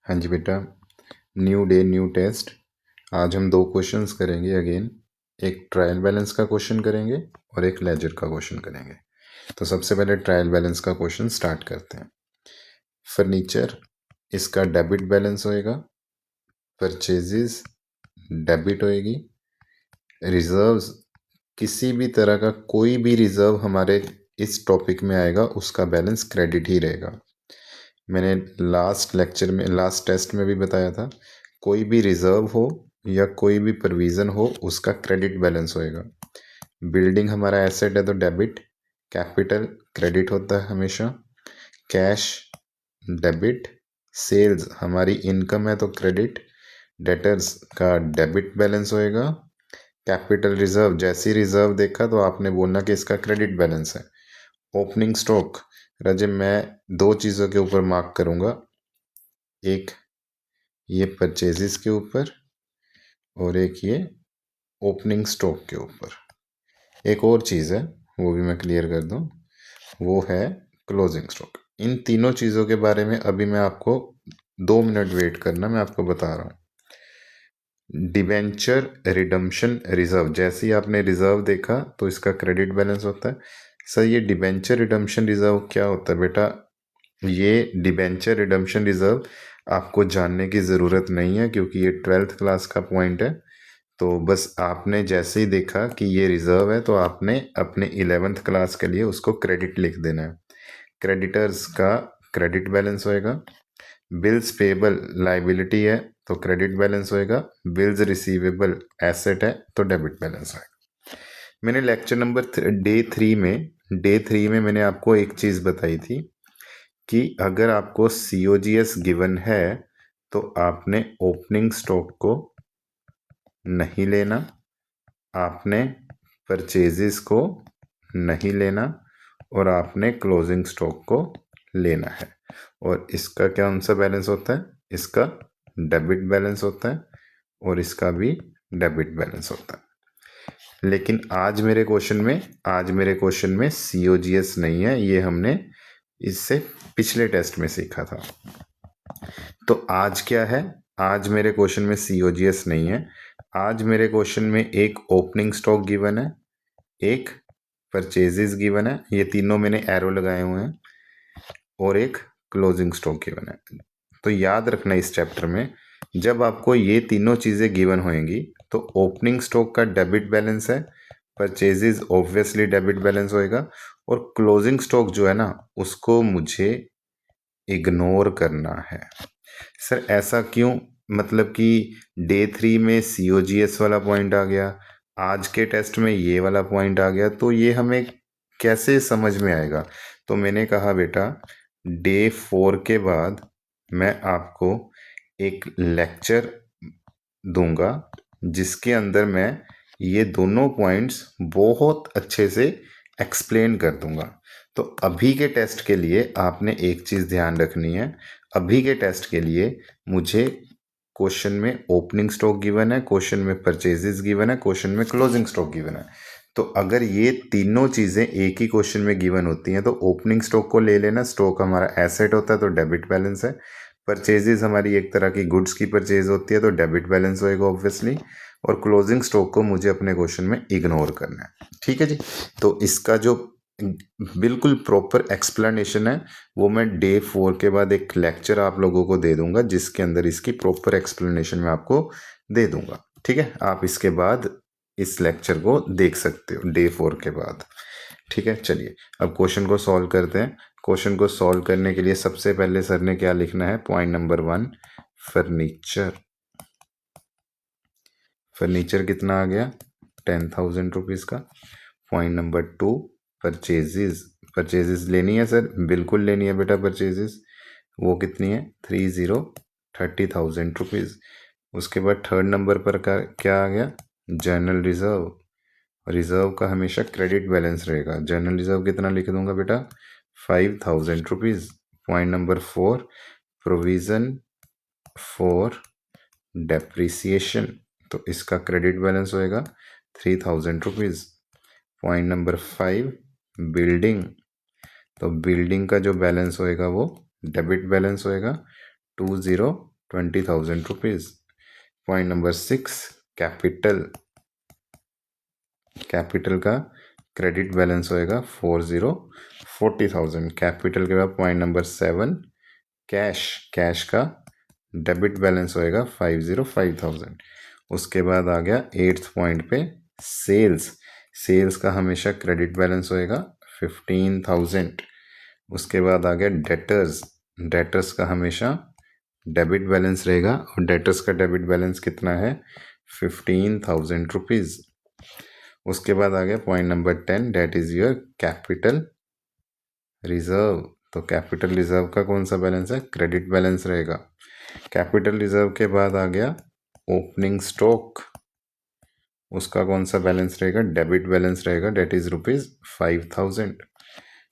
हाँ जी बेटा, new day new test. आज हम दो क्वेश्चंस करेंगे अगेन। एक ट्रायल बैलेंस का क्वेश्चन करेंगे और एक लेजर का क्वेश्चन करेंगे। तो सबसे पहले ट्रायल बैलेंस का क्वेश्चन स्टार्ट करते हैं। फर्नीचर, इसका डेबिट बैलेंस होएगा। परचेजेस डेबिट होएगी। रिजर्व्स, किसी भी तरह का कोई भी रिजर्व हमारे इस टॉपिक में आएगा उसका बैलेंस क्रेडिट ही रहेगा। मैंने लास्ट लेक्चर में, लास्ट टेस्ट में भी बताया था, कोई भी रिजर्व हो या कोई भी प्रोविज़न हो उसका क्रेडिट बैलेंस होएगा। बिल्डिंग हमारा एसेट है तो डेबिट, कैपिटल क्रेडिट होता है हमेशा, कैश डेबिट, सेल्स हमारी इनकम है तो क्रेडिट, डेटर्स का डेबिट बैलेंस होएगा। कैपिटल रिजर्व, जैसी रिजर्व देखा तो आपने बोलना कि इसका क्रेडिट बैलेंस है। ओपनिंग स्टॉक, राजे मैं दो चीज़ों के ऊपर मार्क करूँगा, एक ये परचेजेस के ऊपर और एक ये ओपनिंग स्टॉक के ऊपर। एक और चीज़ है वो भी मैं क्लियर कर दूं, वो है क्लोजिंग स्टॉक। इन तीनों चीज़ों के बारे में अभी मैं आपको 2 मिनट वेट करना, मैं आपको बता रहा हूँ। डिबेंचर रिडम्पशन रिजर्व, जैसे ही आपने रिजर्व देखा तो इसका क्रेडिट बैलेंस होता है। सर ये डिबेंचर रिडम्पशन रिजर्व क्या होता है बेटा? ये डिबेंचर रिडम्पशन रिजर्व आपको जानने की ज़रूरत नहीं है क्योंकि ये 12th क्लास का पॉइंट है। तो बस आपने जैसे ही देखा कि ये रिजर्व है तो आपने अपने 11th क्लास के लिए उसको क्रेडिट लिख देना है। क्रेडिटर्स का क्रेडिट बैलेंस होएगा। बिल्स पेबल लाइबिलिटी है तो क्रेडिट बैलेंस होएगा। बिल्स रिसीवेबल एसेट है तो डेबिट बैलेंस होएगा। मैंने लेक्चर नंबर डे 3 में मैंने आपको एक चीज़ बताई थी कि अगर आपको COGS गिवन है तो आपने ओपनिंग स्टॉक को नहीं लेना, आपने परचेजेस को नहीं लेना और आपने क्लोजिंग स्टॉक को लेना है। और इसका कौन सा बैलेंस होता है? इसका डेबिट बैलेंस होता है और इसका भी डेबिट बैलेंस होता है। लेकिन आज मेरे क्वेश्चन में COGS नहीं है, ये हमने इससे पिछले टेस्ट में सीखा था। तो आज क्या है? आज मेरे क्वेश्चन में COGS नहीं है। आज मेरे क्वेश्चन में एक ओपनिंग स्टॉक गिवन है, एक परचेजेस गिवन है, ये तीनों मैंने एरो लगाए हुए हैं, और एक क्लोजिंग स्टॉक गिवन है। तो याद रखना इस चैप्टर में जब आपको ये तीनों चीज़ें गिवन होंगी तो ओपनिंग स्टॉक का डेबिट बैलेंस है, परचेजेस ऑब्वियसली डेबिट बैलेंस होएगा, और क्लोजिंग स्टॉक जो है ना उसको मुझे इग्नोर करना है। सर ऐसा क्यों? मतलब कि डे 3 में COGS वाला पॉइंट आ गया, आज के टेस्ट में ये वाला पॉइंट आ गया, तो ये हमें कैसे समझ में आएगा? तो मैंने कहा बेटा डे 4 के बाद मैं आपको एक लेक्चर दूंगा जिसके अंदर मैं ये दोनों पॉइंट्स बहुत अच्छे से एक्सप्लेन कर दूंगा। तो अभी के टेस्ट के लिए आपने एक चीज़ ध्यान रखनी है, अभी के टेस्ट के लिए मुझे क्वेश्चन में ओपनिंग स्टॉक गिवन है, क्वेश्चन में परचेजेस गिवन है, क्वेश्चन में क्लोजिंग स्टॉक गिवन है। तो अगर ये तीनों चीज़ें एक ही क्वेश्चन में गिवन होती हैं तो ओपनिंग स्टॉक को ले लेना, स्टॉक हमारा एसेट होता है तो डेबिट बैलेंस है। परचेजेस हमारी एक तरह की गुड्स की परचेज होती है तो डेबिट बैलेंस होएगा ऑब्वियसली, और क्लोजिंग स्टॉक को मुझे अपने क्वेश्चन में इग्नोर करना है। ठीक है जी। तो इसका जो बिल्कुल प्रॉपर एक्सप्लेनेशन है वो मैं डे 4 के बाद एक लेक्चर आप लोगों को दे दूंगा जिसके अंदर इसकी प्रॉपर एक्सप्लेनेशन मैं आपको दे दूंगा। ठीक है, आप इसके बाद इस लेक्चर को देख सकते हो डे 4 के बाद। ठीक है, चलिए अब क्वेश्चन को सॉल्व करते हैं। क्वेश्चन को सॉल्व करने के लिए सबसे पहले सर ने क्या लिखना है? Point number 1 furniture. फर्नीचर कितना आ गया? 10,000 रुपीज़ का। Point number 2 purchases. परचेजेस लेनी है सर? बिल्कुल लेनी है बेटा परचेजेस। वो कितनी है? 30,000 रुपीज़। उसके बाद थर्ड नंबर पर क्या आ गया? General reserve. रिजर्व का हमेशा क्रेडिट बैलेंस रहेगा। जनरल रिजर्व कितना लिख दूंगा बेटा? 5,000 rupees. Point number 4 provision for depreciation, तो इसका क्रेडिट बैलेंस होएगा 3,000 रुपीज़। पॉइंट नंबर 5 बिल्डिंग, तो बिल्डिंग का जो बैलेंस होएगा वो डेबिट बैलेंस होएगा 20 20,000 रुपीज़। पॉइंट नंबर 6, कैपिटल का क्रेडिट बैलेंस होएगा 40,000। कैपिटल के बाद पॉइंट नंबर 7, कैश का डेबिट बैलेंस होएगा 505,000। उसके बाद आ गया 8th पॉइंट पे सेल्स का हमेशा क्रेडिट बैलेंस होएगा 15,000। उसके बाद आ गया डेटर्स का हमेशा डेबिट बैलेंस रहेगा और डेटर्स का डेबिट बैलेंस कितना है 15,000 रुपीज़। उसके बाद आ गया point number 10, that is your capital reserve. तो कैपिटल रिजर्व का कौन सा बैलेंस है, क्रेडिट बैलेंस रहेगा। कैपिटल रिजर्व के बाद आ गया ओपनिंग स्टॉक, उसका कौन सा बैलेंस रहेगा, डेबिट बैलेंस रहेगा, डेट इज ₹5,000।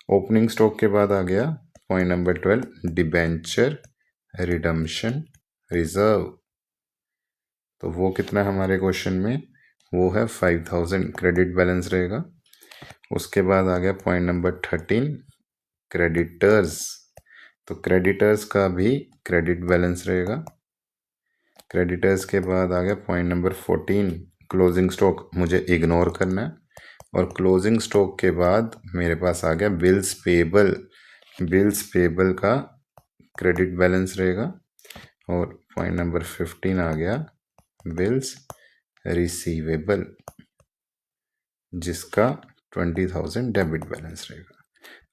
ओपनिंग स्टॉक के बाद आ गया point number 12, debenture redemption reserve. तो वो कितना हमारे क्वेश्चन में, वो है 5,000 क्रेडिट बैलेंस रहेगा। उसके बाद आ गया पॉइंट नंबर 13, क्रेडिटर्स। तो क्रेडिटर्स का भी क्रेडिट बैलेंस रहेगा। क्रेडिटर्स के बाद आ गया पॉइंट नंबर 14, क्लोजिंग स्टॉक, मुझे इग्नोर करना है। और क्लोजिंग स्टॉक के बाद मेरे पास आ गया बिल्स पेबल का क्रेडिट बैलेंस रहेगा। और पॉइंट नंबर 15 आ गया बिल्स रिसीवेबल, जिसका 20,000 डेबिट बैलेंस रहेगा।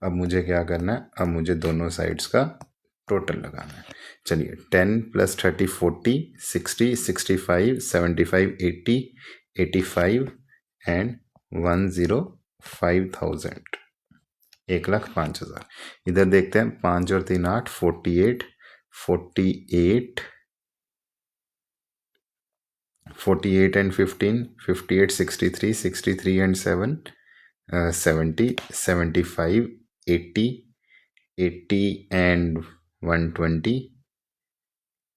अब मुझे क्या करना है, अब मुझे दोनों साइड्स का टोटल लगाना है। चलिए 10 + 30 40 60 65 75 80 85 एंड 105,000, 1,05,000। इधर देखते हैं, 5 और 3 8, 48 एंड 15 58 63 63 एंड 7 70 75 80 80 एंड 120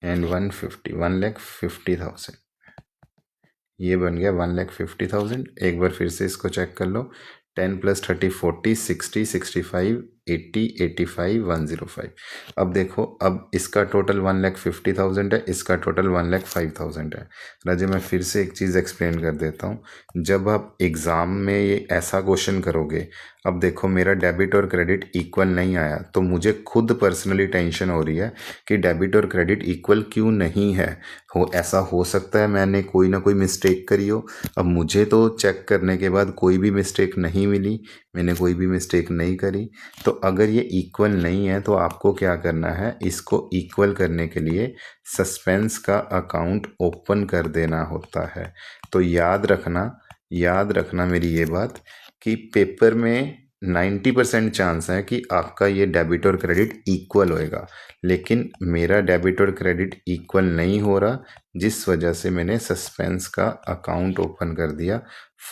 एंड 150, 1,50,000। ये बन गया 1,50,000। एक बार फिर से इसको चेक कर लो, 10 + 30 40 60 65 80 85 105। अब देखो, अब इसका टोटल 1,50,000 है, इसका टोटल 1,05,000 है। राजे मैं फिर से एक चीज़ एक्सप्लेन कर देता हूँ। जब आप एग्ज़ाम में ये ऐसा क्वेश्चन करोगे, अब देखो मेरा डेबिट और क्रेडिट इक्वल नहीं आया, तो मुझे खुद पर्सनली टेंशन हो रही है कि डेबिट और क्रेडिट इक्वल क्यों नहीं है। ऐसा हो सकता है मैंने कोई ना कोई मिस्टेक करी हो। अब मुझे तो चेक करने के बाद कोई भी मिस्टेक नहीं मिली, मैंने कोई भी मिस्टेक नहीं करी। तो अगर ये इक्वल नहीं है तो आपको क्या करना है, इसको इक्वल करने के लिए सस्पेंस का अकाउंट ओपन कर देना होता है। तो याद रखना मेरी ये बात कि पेपर में 90% चांस है कि आपका ये डेबिट और क्रेडिट इक्वल होएगा, लेकिन मेरा डेबिट और क्रेडिट इक्वल नहीं हो रहा, जिस वजह से मैंने सस्पेंस का अकाउंट ओपन कर दिया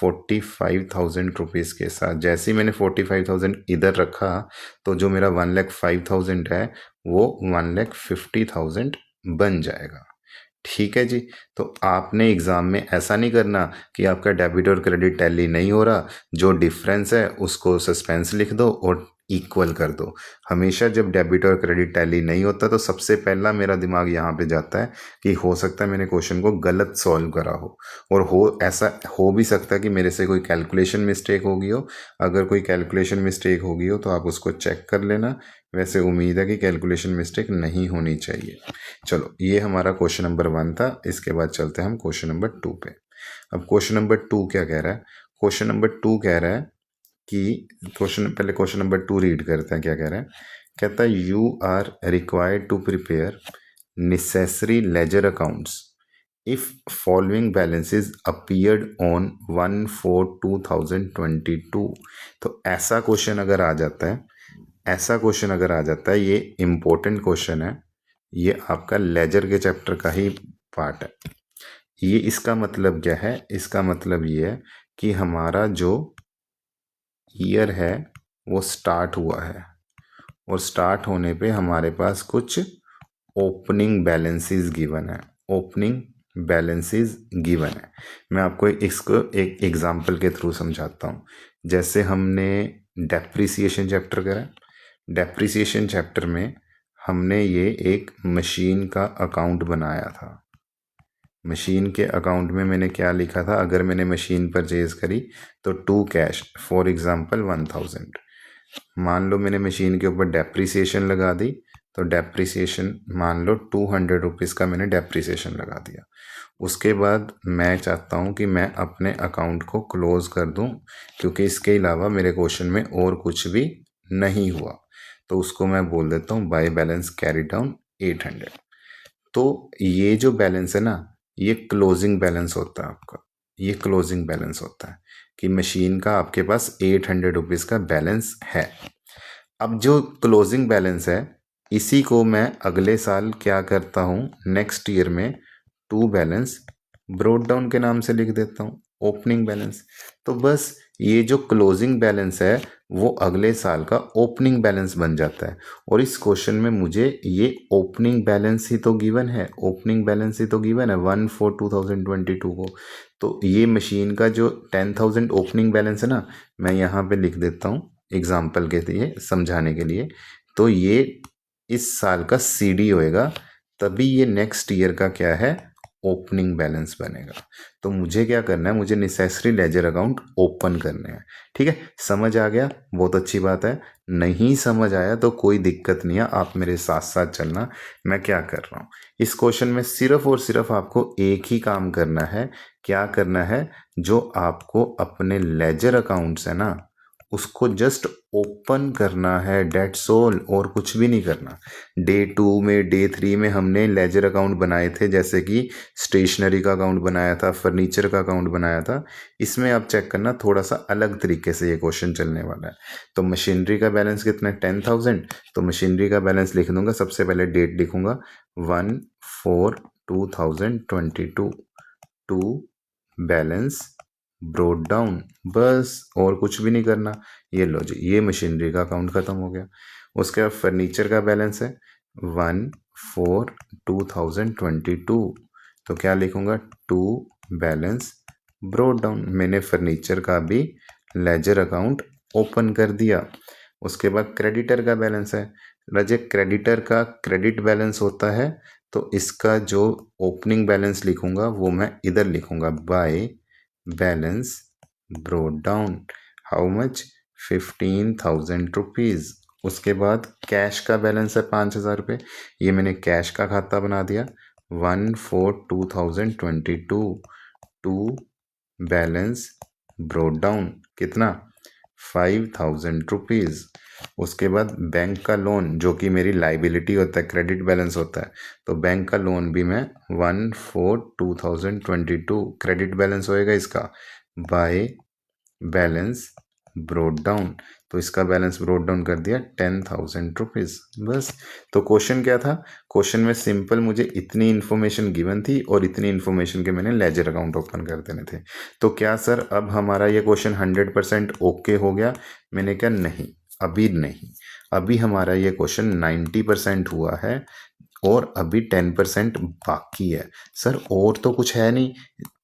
45,000 रुपीज़ के साथ। जैसे ही मैंने 45,000 इधर रखा, तो जो मेरा 1,05,000 है वो 1,50,000 बन जाएगा। ठीक है जी। तो आपने एग्ज़ाम में ऐसा नहीं करना कि आपका डेबिट और क्रेडिट टैली नहीं हो रहा, जो डिफरेंस है उसको सस्पेंस लिख दो और इक्वल कर दो। हमेशा जब डेबिट और क्रेडिट टैली नहीं होता तो सबसे पहला मेरा दिमाग यहाँ पे जाता है कि हो सकता है मैंने क्वेश्चन को गलत सॉल्व करा हो, और ऐसा हो भी सकता है कि मेरे से कोई कैलकुलेशन मिस्टेक होगी हो। अगर कोई कैलकुलेशन मिस्टेक होगी हो तो आप उसको चेक कर लेना। वैसे उम्मीद है कि कैलकुलेशन मिस्टेक नहीं होनी चाहिए। चलो, ये हमारा क्वेश्चन नंबर 1 था। इसके बाद चलते हैं हम क्वेश्चन नंबर 2 पे। अब क्वेश्चन नंबर 2 क्या कह रहा है, क्वेश्चन नंबर 2 कह रहा है कि पहले क्वेश्चन नंबर 2 रीड करते हैं क्या कह रहा है। कहता है you are required to prepare necessary ledger accounts if following balances appeared on 1/4/2022। तो ऐसा क्वेश्चन अगर आ जाता है, ये इम्पोर्टेंट क्वेश्चन है, ये आपका लेजर के चैप्टर का ही पार्ट है। ये इसका मतलब क्या है, इसका मतलब ये है कि हमारा जो ईयर है वो स्टार्ट हुआ है, और स्टार्ट होने पे हमारे पास कुछ ओपनिंग बैलेंसेस गिवन है। मैं आपको इसको एक एग्जांपल के थ्रू समझाता हूँ। जैसे हमने डेप्रिसिएशन चैप्टर करा, डेप्रिसिएशन चैप्टर में हमने ये एक मशीन का अकाउंट बनाया था। मशीन के अकाउंट में मैंने क्या लिखा था, अगर मैंने मशीन परचेज करी तो टू कैश फॉर एग्जांपल 1000। मान लो मैंने मशीन के ऊपर डेप्रिसिएशन लगा दी, तो डेप्रिसिएशन मान लो 200 रुपीज़ का मैंने डेप्रिसिएशन लगा दिया। उसके बाद मैं चाहता हूँ कि मैं अपने अकाउंट को क्लोज कर दूँ, क्योंकि इसके अलावा मेरे क्वेश्चन में और कुछ भी नहीं हुआ। तो उसको मैं बोल देता हूँ बाय बैलेंस कैरी डाउन 800। तो ये जो बैलेंस है ना, ये क्लोजिंग बैलेंस होता है आपका। ये क्लोजिंग बैलेंस होता है कि मशीन का आपके पास 800 रुपीज़ का बैलेंस है। अब जो क्लोजिंग बैलेंस है, इसी को मैं अगले साल क्या करता हूँ, नेक्स्ट ईयर में टू बैलेंस ब्रोड डाउन के नाम से लिख देता हूँ, ओपनिंग बैलेंस। तो बस ये जो क्लोजिंग बैलेंस है वो अगले साल का ओपनिंग बैलेंस बन जाता है। और इस क्वेश्चन में मुझे ये ओपनिंग बैलेंस ही तो गिवन है, ओपनिंग बैलेंस ही तो गिवन है 1/4/2022 को। तो ये मशीन का जो 10,000 ओपनिंग बैलेंस है ना, मैं यहाँ पे लिख देता हूँ एग्जाम्पल के लिए, समझाने के लिए। तो ये इस साल का सीडी होएगा, तभी ये नेक्स्ट ईयर का क्या है, ओपनिंग बैलेंस बनेगा। तो मुझे क्या करना है, मुझे नेसेसरी लेजर अकाउंट ओपन करने हैं। ठीक है, समझ आ गया, बहुत अच्छी बात है। नहीं समझ आया तो कोई दिक्कत नहीं है, आप मेरे साथ साथ चलना। मैं क्या कर रहा हूँ, इस क्वेश्चन में सिर्फ और सिर्फ आपको एक ही काम करना है। क्या करना है, जो आपको अपने लेजर अकाउंट्स है ना, उसको जस्ट ओपन करना है, डेट्स ऑल, और कुछ भी नहीं करना। डे 2 में, डे 3 में हमने लेजर अकाउंट बनाए थे, जैसे कि स्टेशनरी का अकाउंट बनाया था, फर्नीचर का अकाउंट बनाया था। इसमें आप चेक करना, थोड़ा सा अलग तरीके से ये क्वेश्चन चलने वाला है। तो मशीनरी का बैलेंस कितना है, 10,000। तो मशीनरी का बैलेंस लिख दूंगा, सबसे पहले डेट लिखूंगा 1/4/2022 टू बैलेंस ब्रोड डाउन, बस और कुछ भी नहीं करना। ये लो जी, ये मशीनरी का अकाउंट खत्म हो गया। उसके बाद फर्नीचर का बैलेंस है 1/4/2022। तो क्या लिखूंगा, टू बैलेंस ब्रोड डाउन। मैंने फर्नीचर का भी लेजर अकाउंट ओपन कर दिया। उसके बाद क्रेडिटर का बैलेंस है, रजे क्रेडिटर का क्रेडिट बैलेंस होता है, तो इसका जो ओपनिंग बैलेंस लिखूंगा वो मैं इधर लिखूंगा, by balance broad down how much, 15,000 rupees. उसके बाद कैश का बैलेंस है 5,000 रुपये, ये मैंने कैश का खाता बना दिया। 1/4/2022 टू बैलेंस ब्रोड डाउन कितना, 5,000 रुपीज़। उसके बाद बैंक का लोन, जो कि मेरी लाइबिलिटी होता है, क्रेडिट बैलेंस होता है, तो बैंक का लोन भी मैं 1/4/2022 क्रेडिट बैलेंस होएगा इसका, बाय बैलेंस ब्रोड डाउन। तो इसका बैलेंस ब्रोड डाउन कर दिया 10,000 रुपीज़, बस। तो क्वेश्चन क्या था, क्वेश्चन में सिंपल मुझे इतनी इन्फॉर्मेशन गिवन थी और इतनी इन्फॉर्मेशन के मैंने लेजर अकाउंट ओपन कर देने थे। तो क्या सर अब हमारा ये क्वेश्चन 100% ओके हो गया? मैंने कहा नहीं, अभी नहीं, अभी हमारा ये क्वेश्चन 90% हुआ है और अभी 10% बाकी है। सर और तो कुछ है नहीं,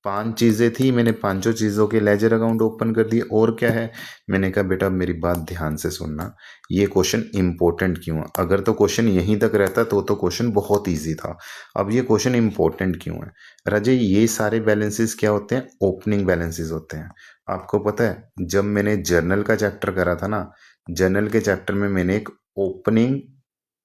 5 चीज़ें थी, मैंने पांचों चीज़ों के लेजर अकाउंट ओपन कर दिए, और क्या है? मैंने कहा बेटा मेरी बात ध्यान से सुनना, ये क्वेश्चन इंपॉर्टेंट क्यों है? अगर तो क्वेश्चन यहीं तक रहता तो क्वेश्चन बहुत ईजी था। अब ये क्वेश्चन इंपॉर्टेंट क्यों है? राजे ये सारे बैलेंसेस क्या होते हैं, ओपनिंग बैलेंसेस होते हैं। आपको पता है जब मैंने जर्नल का चैप्टर करा था ना, जर्नल के चैप्टर में मैंने एक ओपनिंग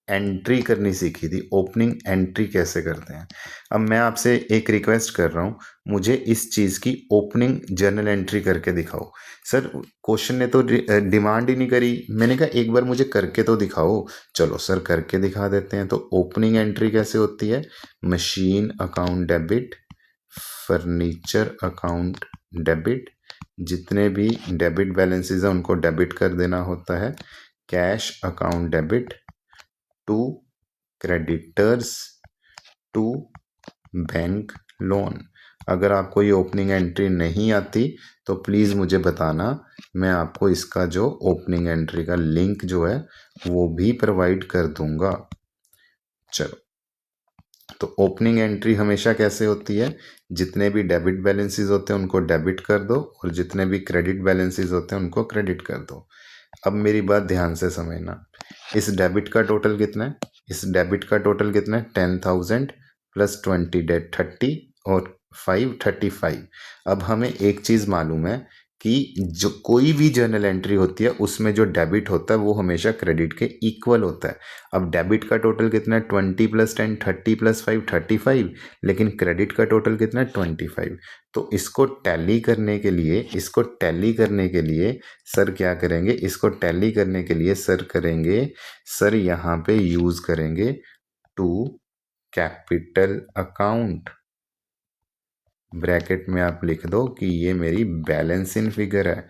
एंट्री करनी सीखी थी, ओपनिंग एंट्री कैसे करते हैं। अब मैं आपसे एक रिक्वेस्ट कर रहा हूँ, मुझे इस चीज़ की ओपनिंग जर्नल एंट्री करके दिखाओ। सर क्वेश्चन ने तो डिमांड ही नहीं करी, मैंने कहा एक बार मुझे करके तो दिखाओ। चलो सर करके दिखा देते हैं। तो ओपनिंग एंट्री कैसे होती है, machine account debit, furniture account debit, जितने भी डेबिट बैलेंसेस हैं उनको डेबिट कर देना होता है। Cash account debit to creditors to bank loan. अगर आपको ये ओपनिंग एंट्री नहीं आती तो प्लीज़ मुझे बताना, मैं आपको इसका जो ओपनिंग एंट्री का लिंक जो है वो भी प्रोवाइड कर दूंगा। चलो, तो ओपनिंग एंट्री हमेशा कैसे होती है, जितने भी डेबिट बैलेंसेस होते हैं उनको डेबिट कर दो और जितने भी क्रेडिट बैलेंसेस होते हैं उनको क्रेडिट कर दो। अब मेरी बात ध्यान से समझना, इस डेबिट का टोटल कितना है, इस डेबिट का टोटल कितना है 10,000 प्लस 20 डेट 30 और 5 35। अब हमें एक चीज़ मालूम है कि जो कोई भी जर्नल एंट्री होती है उसमें जो डेबिट होता है वो हमेशा क्रेडिट के इक्वल होता है। अब डेबिट का टोटल कितना है 20 प्लस 10 30 प्लस 5 35, लेकिन क्रेडिट का टोटल कितना है 25। तो इसको टैली करने के लिए सर क्या करेंगे, इसको टैली करने के लिए सर यहाँ पे यूज़ करेंगे टू कैपिटल अकाउंट। ब्रैकेट में आप लिख दो कि ये मेरी बैलेंस इन फिगर है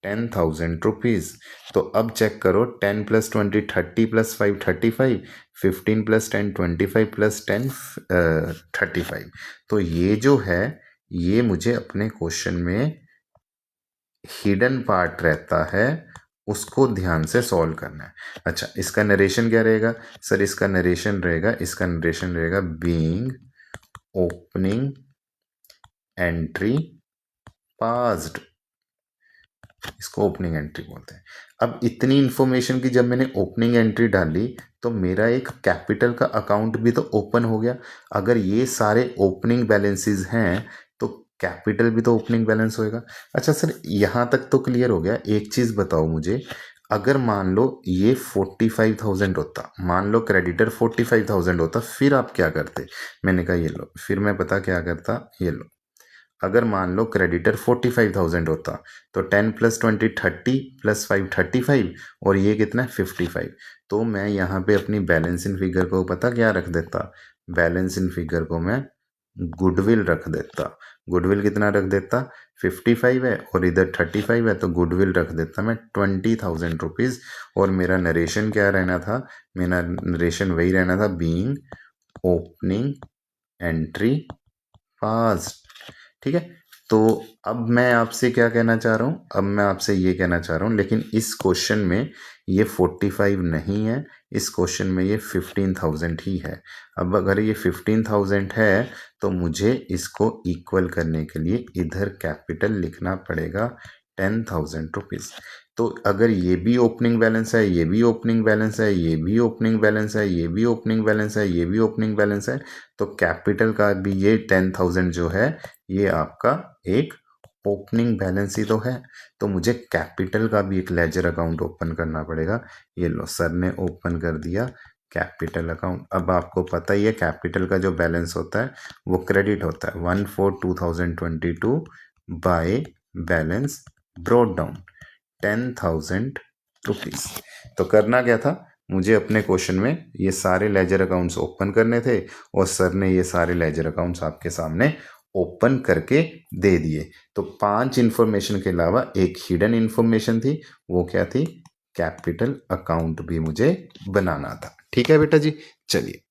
10,000 रुपीज़। तो अब चेक करो 10 प्लस 20 30 प्लस 5 35, 15 प्लस 10 25 प्लस 10 35। तो ये जो है ये मुझे अपने क्वेश्चन में हिडन पार्ट रहता है, उसको ध्यान से सॉल्व करना है। अच्छा, इसका नरेशन क्या रहेगा सर? इसका नरेशन रहेगा बीइंग ओपनिंग एंट्री पास्ड। इसको ओपनिंग एंट्री बोलते हैं। अब इतनी इंफॉर्मेशन की जब मैंने ओपनिंग एंट्री डाली तो मेरा एक कैपिटल का अकाउंट भी तो ओपन हो गया। अगर ये सारे ओपनिंग बैलेंसेस हैं तो कैपिटल भी तो ओपनिंग बैलेंस होएगा। अच्छा सर, यहाँ तक तो क्लियर हो गया। एक चीज़ बताओ मुझे, अगर मान लो ये 45,000 होता, मान लो क्रेडिटर 45,000 होता, फिर आप क्या करते? मैंने कहा ये लो, फिर मैं पता क्या करता, ये लो। अगर मान लो क्रेडिटर 45,000 होता तो 10 प्लस 20 30 प्लस 5 35 और ये कितना है 55। तो मैं यहाँ पे अपनी बैलेंस इन फिगर को पता क्या रख देता? बैलेंस इन फिगर को मैं गुडविल रख देता। गुडविल कितना रख देता? 55 है और इधर 35 है, तो गुडविल रख देता मैं 20,000 रुपीज़। और मेरा नरेशन क्या रहना था? मेरा नरेशन वही रहना था, बीइंग ओपनिंग एंट्री पास्ट। ठीक है। तो अब मैं आपसे क्या कहना चाह रहा हूँ? अब मैं आपसे ये कहना चाह रहा हूँ, लेकिन इस क्वेश्चन में ये 45 नहीं है, इस क्वेश्चन में ये 15,000 ही है। अब अगर ये 15,000 है तो मुझे इसको इक्वल करने के लिए इधर कैपिटल लिखना पड़ेगा 10,000 रुपीज़। तो अगर ये भी ओपनिंग बैलेंस है, ये भी ओपनिंग बैलेंस है, ये भी ओपनिंग बैलेंस है, ये भी ओपनिंग बैलेंस है, ये भी ओपनिंग बैलेंस है, तो कैपिटल का भी ये 10,000 जो है ये आपका एक ओपनिंग बैलेंस ही तो है। तो मुझे कैपिटल का भी एक लेजर अकाउंट ओपन करना पड़ेगा। ये लो, सर ने ओपन कर दिया कैपिटल अकाउंट। अब आपको पता ही है कैपिटल का जो बैलेंस होता है वो क्रेडिट होता है 1/4/2022 by balance brought down 10,000 rupees. तो करना क्या था, मुझे अपने क्वेश्चन में ये सारे लेजर अकाउंट्स ओपन करने थे और सर ने ये सारे लेजर अकाउंट्स आपके सामने ओपन करके दे दिए। तो 5 इंफॉर्मेशन के अलावा एक हिडन इंफॉर्मेशन थी, वो क्या थी? कैपिटल अकाउंट भी मुझे बनाना था। ठीक है बेटा जी, चलिए।